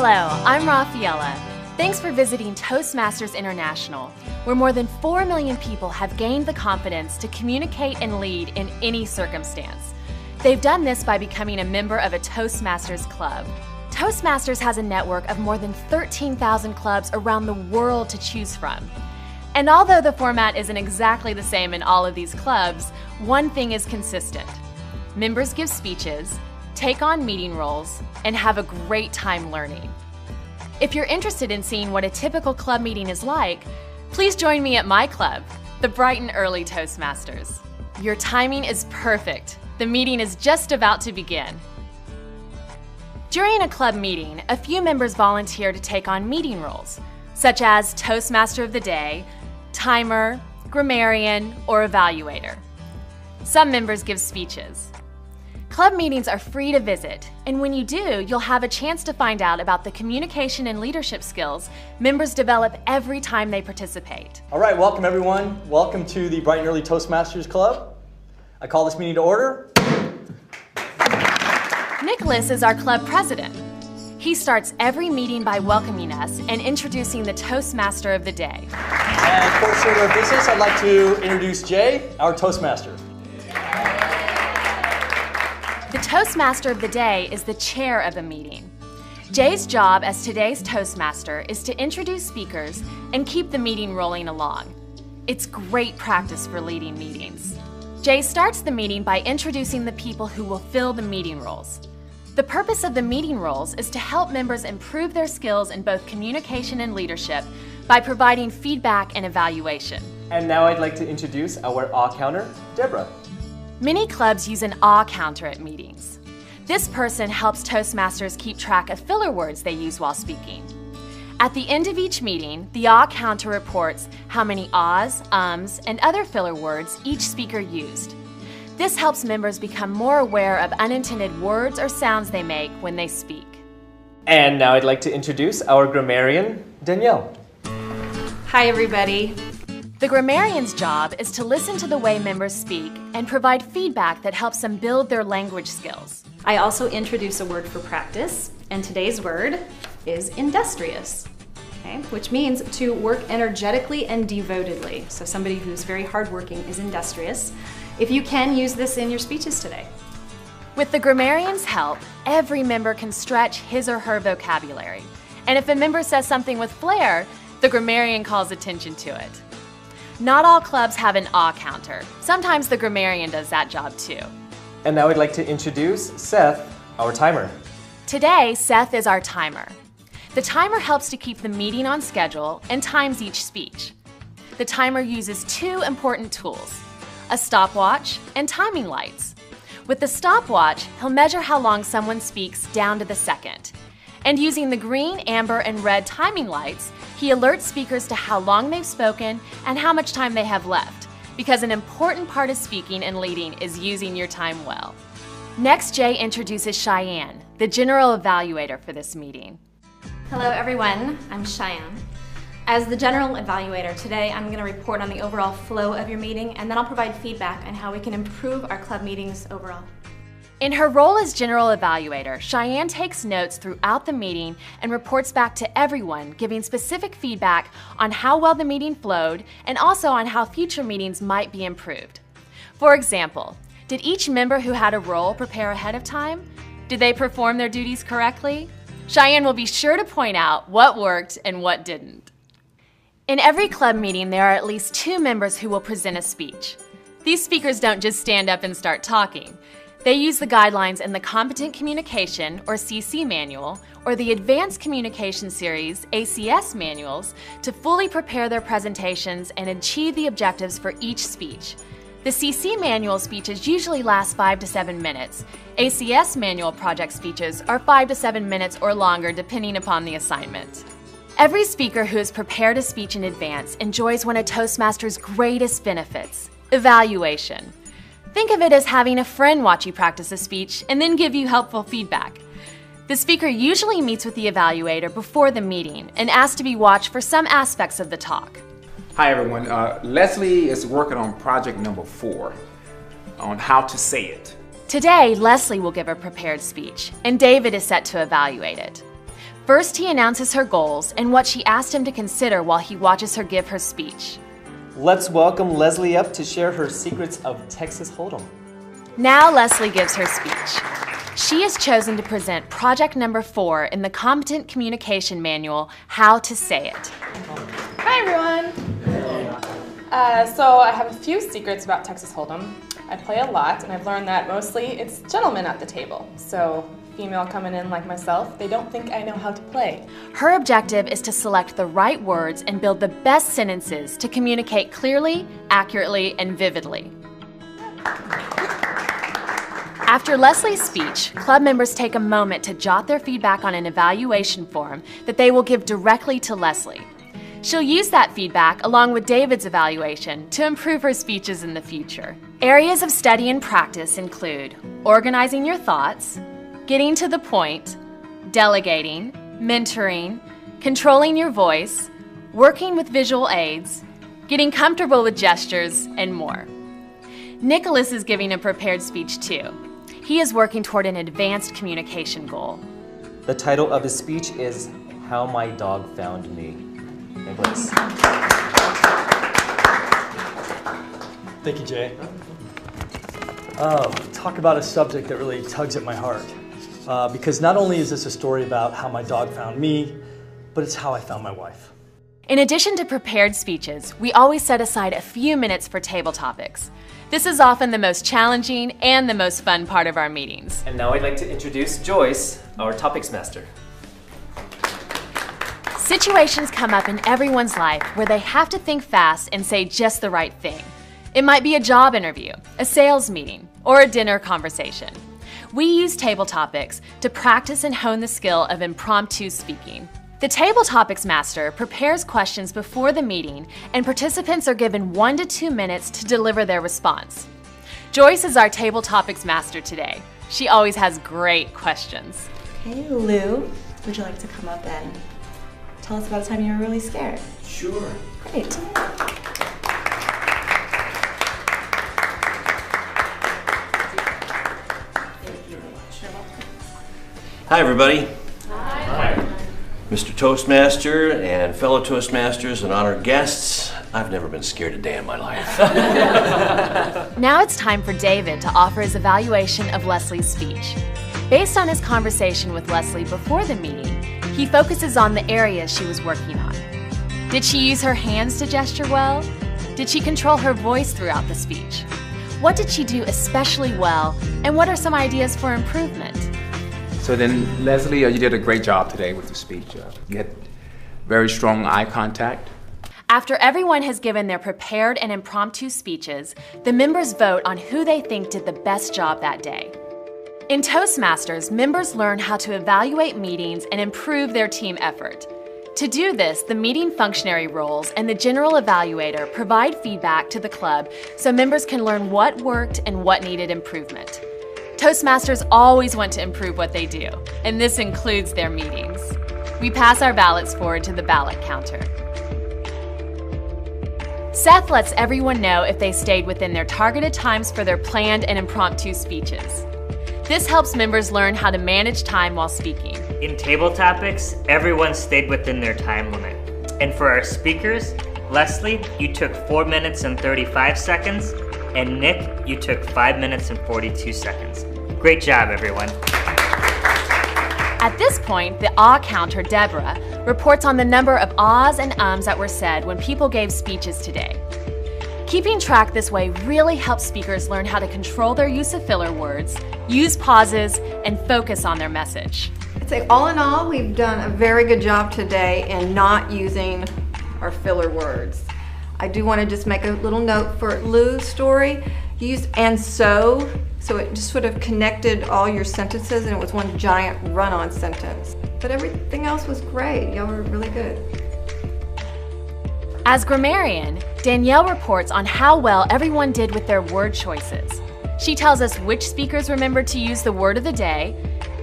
Hello, I'm Rafaela. Thanks for visiting Toastmasters International, where more than 4 million people have gained the confidence to communicate and lead in any circumstance. They've done this by becoming a member of a Toastmasters club. Toastmasters has a network of more than 13,000 clubs around the world to choose from. And although the format isn't exactly the same in all of these clubs, one thing is consistent. Members give speeches, take on meeting roles, and have a great time learning. If you're interested in seeing what a typical club meeting is like, please join me at my club, the Bright and Early Toastmasters. Your timing is perfect. The meeting is just about to begin. During a club meeting, a few members volunteer to take on meeting roles, such as Toastmaster of the Day, Timer, Grammarian, or Evaluator. Some members give speeches. Club meetings are free to visit, and when you do, you'll have a chance to find out about the communication and leadership skills members develop every time they participate. All right, welcome everyone. Welcome to the Bright and Early Toastmasters Club. I call this meeting to order. Nicholas is our club president. He starts every meeting by welcoming us and introducing the Toastmaster of the Day. And for order of business, I'd like to introduce Jay, our Toastmaster. The Toastmaster of the Day is the chair of a meeting. Jay's job as today's Toastmaster is to introduce speakers and keep the meeting rolling along. It's great practice for leading meetings. Jay starts the meeting by introducing the people who will fill the meeting roles. The purpose of the meeting roles is to help members improve their skills in both communication and leadership by providing feedback and evaluation. And now I'd like to introduce our awe counter, Deborah. Many clubs use an awe counter at meetings. This person helps Toastmasters keep track of filler words they use while speaking. At the end of each meeting, the awe counter reports how many ahs, ums, and other filler words each speaker used. This helps members become more aware of unintended words or sounds they make when they speak. And now I'd like to introduce our grammarian, Danielle. Hi everybody. The grammarian's job is to listen to the way members speak and provide feedback that helps them build their language skills. I also introduce a word for practice, and today's word is industrious, which means to work energetically and devotedly. So somebody who's very hardworking is industrious. If you can, use this in your speeches today. With the grammarian's help, every member can stretch his or her vocabulary. And if a member says something with flair, the grammarian calls attention to it. Not all clubs have an awe counter. Sometimes the grammarian does that job too. And now I'd like to introduce Seth, our timer. Today, Seth is our timer. The timer helps to keep the meeting on schedule and times each speech. The timer uses two important tools, a stopwatch and timing lights. With the stopwatch, he'll measure how long someone speaks down to the second. And using the green, amber, and red timing lights, he alerts speakers to how long they've spoken and how much time they have left, because an important part of speaking and leading is using your time well. Next, Jay introduces Cheyenne, the general evaluator for this meeting. Hello everyone, I'm Cheyenne. As the general evaluator today, I'm going to report on the overall flow of your meeting, and then I'll provide feedback on how we can improve our club meetings overall. In her role as general evaluator, Cheyenne takes notes throughout the meeting and reports back to everyone, giving specific feedback on how well the meeting flowed and also on how future meetings might be improved. For example, did each member who had a role prepare ahead of time? Did they perform their duties correctly? Cheyenne will be sure to point out what worked and what didn't. In every club meeting, there are at least 2 members who will present a speech. These speakers don't just stand up and start talking. They use the guidelines in the Competent Communication, or CC Manual, or the Advanced Communication Series, ACS manuals, to fully prepare their presentations and achieve the objectives for each speech. The CC Manual speeches usually last 5 to 7 minutes. ACS Manual project speeches are 5 to 7 minutes or longer, depending upon the assignment. Every speaker who has prepared a speech in advance enjoys one of Toastmasters' greatest benefits, evaluation. Think of it as having a friend watch you practice a speech and then give you helpful feedback. The speaker usually meets with the evaluator before the meeting and asks to be watched for some aspects of the talk. Hi everyone, Leslie is working on project number 4 on how to say it. Today, Leslie will give a prepared speech and David is set to evaluate it. First, he announces her goals and what she asked him to consider while he watches her give her speech. Let's welcome Leslie up to share her secrets of Texas Hold'em. Now Leslie gives her speech. She has chosen to present project number 4 in the Competent Communication Manual, How to Say It. Hi everyone! So I have a few secrets about Texas Hold'em. I play a lot and I've learned that mostly it's gentlemen at the table. So female coming in like myself, they don't think I know how to play. Her objective is to select the right words and build the best sentences to communicate clearly, accurately, and vividly. After Leslie's speech, club members take a moment to jot their feedback on an evaluation form that they will give directly to Leslie. She'll use that feedback along with David's evaluation to improve her speeches in the future. Areas of study and practice include organizing your thoughts, getting to the point, delegating, mentoring, controlling your voice, working with visual aids, getting comfortable with gestures, and more. Nicholas is giving a prepared speech too. He is working toward an advanced communication goal. The title of his speech is How My Dog Found Me. Nicholas. Thank you, Jay. Oh, talk about a subject that really tugs at my heart. Because not only is this a story about how my dog found me, but it's how I found my wife. In addition to prepared speeches, we always set aside a few minutes for table topics. This is often the most challenging and the most fun part of our meetings. And now I'd like to introduce Joyce, our topics master. Situations come up in everyone's life where they have to think fast and say just the right thing. It might be a job interview, a sales meeting, or a dinner conversation. We use table topics to practice and hone the skill of impromptu speaking. The Table Topics Master prepares questions before the meeting, and participants are given 1 to 2 minutes to deliver their response. Joyce is our Table Topics Master today. She always has great questions. Okay, Lou, would you like to come up and tell us about a time you were really scared? Sure. Great. Hi, everybody. Hi. Mr. Toastmaster and fellow Toastmasters and honored guests, I've never been scared a day in my life. Now it's time for David to offer his evaluation of Leslie's speech. Based on his conversation with Leslie before the meeting, he focuses on the areas she was working on. Did she use her hands to gesture well? Did she control her voice throughout the speech? What did she do especially well, and what are some ideas for improvement? So then, Leslie, you did a great job today with the speech. You had very strong eye contact. After everyone has given their prepared and impromptu speeches, the members vote on who they think did the best job that day. In Toastmasters, members learn how to evaluate meetings and improve their team effort. To do this, the meeting functionary roles and the general evaluator provide feedback to the club so members can learn what worked and what needed improvement. Toastmasters always want to improve what they do, and this includes their meetings. We pass our ballots forward to the ballot counter. Seth lets everyone know if they stayed within their targeted times for their planned and impromptu speeches. This helps members learn how to manage time while speaking. In table topics, everyone stayed within their time limit. And for our speakers, Leslie, you took 4 minutes and 35 seconds, and Nick, you took 5 minutes and 42 seconds. Great job, everyone. At this point, the ah counter, Deborah, reports on the number of ahs and ums that were said when people gave speeches today. Keeping track this way really helps speakers learn how to control their use of filler words, use pauses, and focus on their message. I'd say all in all, we've done a very good job today in not using our filler words. I do want to just make a little note for Lou's story. You used and so it just sort of connected all your sentences and it was one giant run-on sentence. But everything else was great. Y'all were really good. As grammarian, Danielle reports on how well everyone did with their word choices. She tells us which speakers remembered to use the word of the day,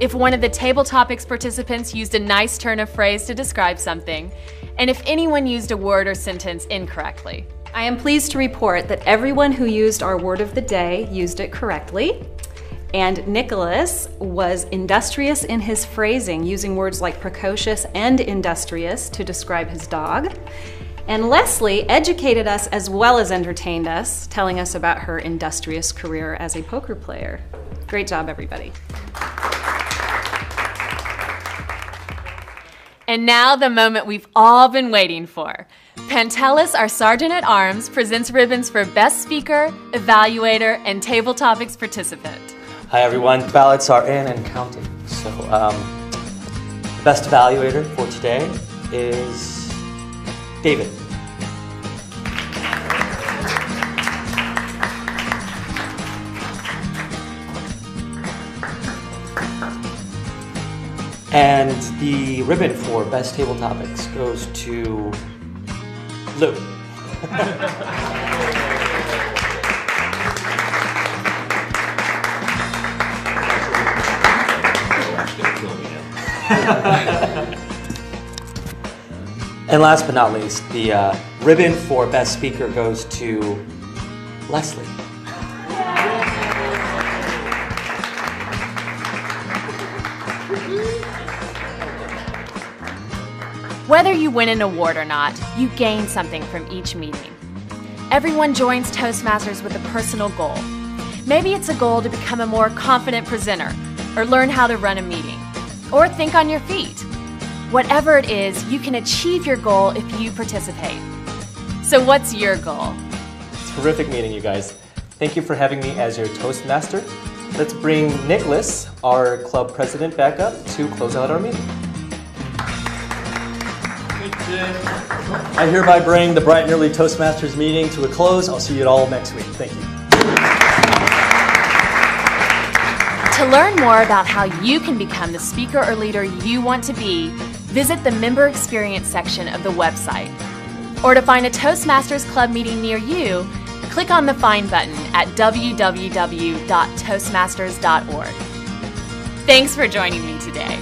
if one of the table topics participants used a nice turn of phrase to describe something, and if anyone used a word or sentence incorrectly. I am pleased to report that everyone who used our word of the day used it correctly, And Nicholas was industrious in his phrasing, using words like precocious and industrious to describe his dog. And Leslie educated us as well as entertained us, telling us about her industrious career as a poker player. Great job, everybody. And now the moment we've all been waiting for. Pantelis, our Sergeant-at-Arms, presents ribbons for Best Speaker, Evaluator, and Table Topics Participant. Hi everyone, ballots are in and counting. So the best evaluator for today is David. And the ribbon for Best Table Topics goes to Lou. And last but not least, the ribbon for Best Speaker goes to Leslie. Whether you win an award or not, you gain something from each meeting. Everyone joins Toastmasters with a personal goal. Maybe it's a goal to become a more confident presenter, or learn how to run a meeting, or think on your feet. Whatever it is, you can achieve your goal if you participate. So what's your goal? Terrific meeting, you guys. Thank you for having me as your Toastmaster. Let's bring Nicholas, our club president, back up to close out our meeting. I hereby bring the Bright and Early Toastmasters meeting to a close. I'll see you all next week. Thank you. To learn more about how you can become the speaker or leader you want to be, visit the Member Experience section of the website. Or to find a Toastmasters Club meeting near you, click on the Find button at www.toastmasters.org. Thanks for joining me today.